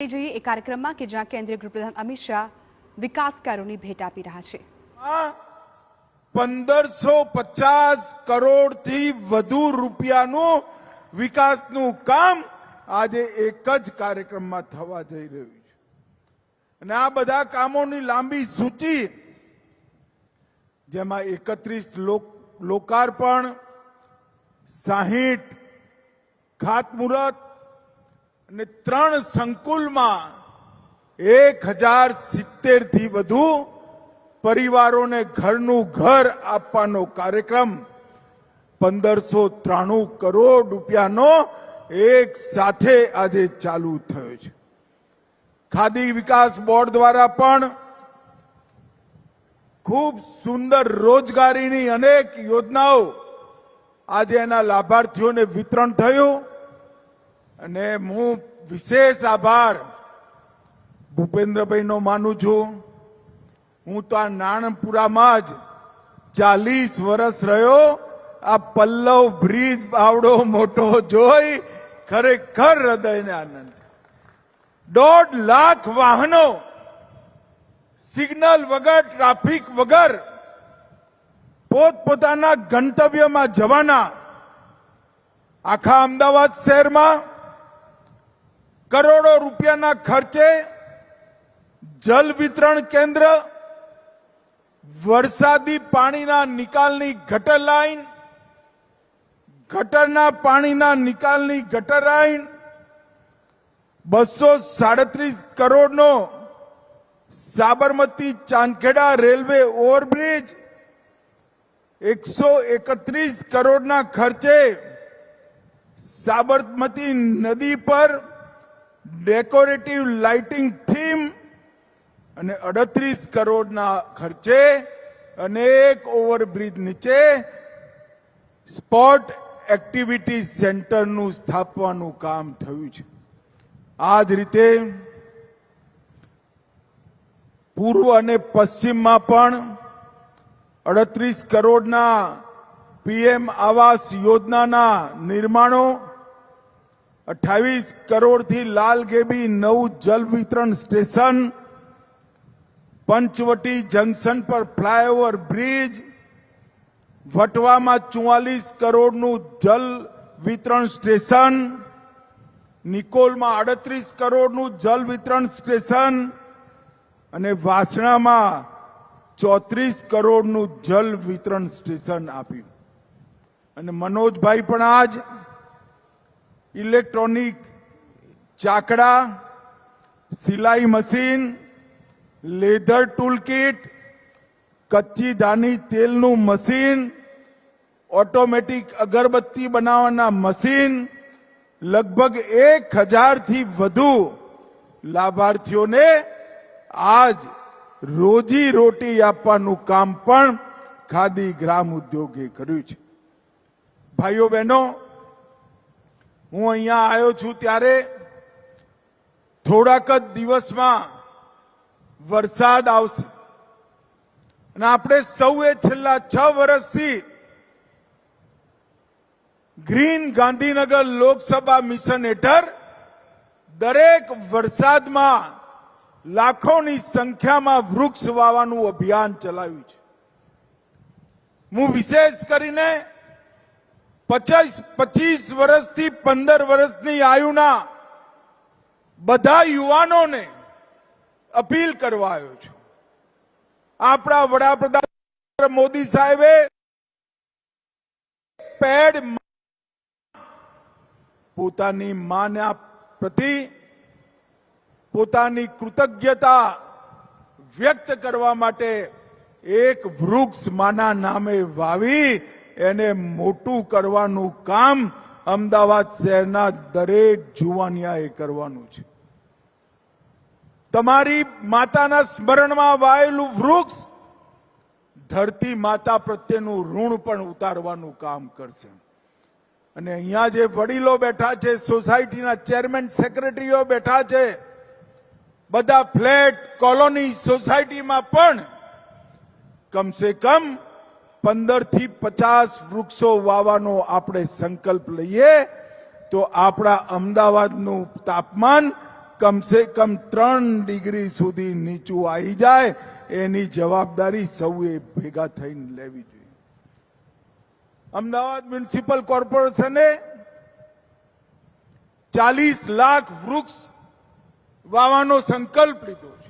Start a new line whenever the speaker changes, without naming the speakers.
જોઈએ એ કાર્યક્રમમાં કે જ્યાં કેન્દ્રીય ગૃહપ્રધાન અમિત શાહ વિકાસ કાર્યોની ભેટ આપી રહ્યા છે।
1550 કરોડથી વધુ રૂપિયાનું વિકાસનું કામ આજે એક જ કાર્યક્રમમાં થવા જઈ રહ્યું છે અને આ બધા કામોની લાંબી સૂચિ જેમાં 31 લોકાર્પણ 60 ખાતમુહૂર્ત અને 3 સંકુલમાં 1070 થી વધુ પરિવારોને ઘરનું ઘર આપવાનો કાર્યક્રમ 1593 કરોડ રૂપિયાનો એક સાથે આજે ચાલુ થયો છે। ખાદી વિકાસ બોર્ડ દ્વારા પણ ખૂબ સુંદર રોજગારીની અનેક યોજનાઓ આજે એના લાભાર્થીઓને વિતરણ થયું અને હું વિશેષ આભાર ભૂપેન્દ્રભાઈનો માનું છું। હું તો આ નાણપુરામાં જ 40 વર્ષ રહ્યો। આ પલ્લવ બ્રિજ બાવડો મોટો જોઈ ખરેખર હૃદયને આનંદ। 1.5 લાખ વાહનો સિગ્નલ વગર ટ્રાફિક વગર પોતપોતાના ગંતવ્યમાં જવાના। આખા અમદાવાદ શહેરમાં કરોડો રૂપિયાના ખર્ચે જલ વિતરણ કેન્દ્ર, વરસાદી પાણીના નિકાલની ગટર લાઈન, ગટરના પાણીના નિકાલની ગટર લાઈન, 237 કરોડનો સાબરમતી ચાંદખેડા રેલવે ઓવરબ્રિજ, 131 કરોડના ખર્ચે સાબરમતી નદી પર ડેકોરેટિવ લાઇટિંગ થીમ અને 38 કરોડના ખર્ચે અનેક ઓવરબ્રિજ નીચે સ્પોર્ટ એક્ટિવિટી સેન્ટરનું સ્થાપવાનું કામ થયું છે। આ જ રીતે પૂર્વ અને પશ્ચિમમાં પણ 38 કરોડના પીએમ આવાસ યોજનાના નિર્માણો, 28 કરોડથી લાલગેબી નવું જલ વિતરણ સ્ટેશન, પંચવટી જંકશન પર ફ્લાયઓવર બ્રિજ, વટવામાં 44 કરોડનું જલ વિતરણ સ્ટેશન, નિકોલમાં 38 કરોડનું જલ વિતરણ સ્ટેશન અને વાસણામાં 34 કરોડનું જલ વિતરણ સ્ટેશન આપ્યું। અને મનોજભાઈ પણ આજ ઇલેક્ટ્રોનિક ચાકડા, સિલાઈ મશીન, લેધર ટૂલ કિટ, કચ્ચી ધાની તેલનું મશીન, ઓટોમેટિક અગરબત્તી બનાવવાના મશીન, લગભગ 1000 થી વધુ લાભાર્થીઓને આજ રોજી રોટી આપવાનું કામ પણ ખાદી ગ્રામ ઉદ્યોગે કર્યું છે। ભાઈઓ બહેનો, હું અહીંયા આવ્યો છું ત્યારે થોડાક જ દિવસમાં વરસાદ આવશે અને આપણે સૌએ છેલ્લા 6 વર્ષથી ગ્રીન ગાંધીનગર લોકસભા મિશન હેઠળ દરેક વરસાદમાં લાખોની સંખ્યામાં વૃક્ષ વાવવાનું અભિયાન ચલાવ્યું છે। હું વિશેષ કરીને 25 વર્ષથી 15 વર્ષની આયુના બધા યુવાનોને અપીલ કરવા આવ્યો છું। આપણા વડાપ્રધાન મોદી સાહેબે પેડ પોતાની માના પ્રતિ પોતાની કૃતજ્ઞતા વ્યક્ત કરવા માટે એક વૃક્ષ માના નામે વાવી એને મોટું કરવાનું કામ અમદાવાદ શહેરના દરેક જુવાનિયાએ કરવાનું છે। તમારી માતાના સ્મરણમાં વાયેલું વૃક્ષ ધરતી માતા પ્રત્યેનું ઋણ પણ ઉતારવાનું કામ કરશે। અને અહીંયા જે વડીલો બેઠા છે, સોસાયટીના ચેરમેન સેક્રેટરીઓ બેઠા છે, બધા ફ્લેટ કોલોની સોસાયટીમાં પણ કમસે કમ 15 થી 50 વૃક્ષો વાવવાનો આપણે સંકલ્પ લઈએ તો આપણા અમદાવાદનું તાપમાન કમસે કમ 3 ડિગ્રી સુધી નીચું આવી જાય એની જવાબદારી સૌએ ભેગા થઈને લેવી જોઈએ. અમદાવાદ મ્યુનિસિપલ કોર્પોરેશને 40 લાખ વૃક્ષ વાવવાનો સંકલ્પ લીધો છે.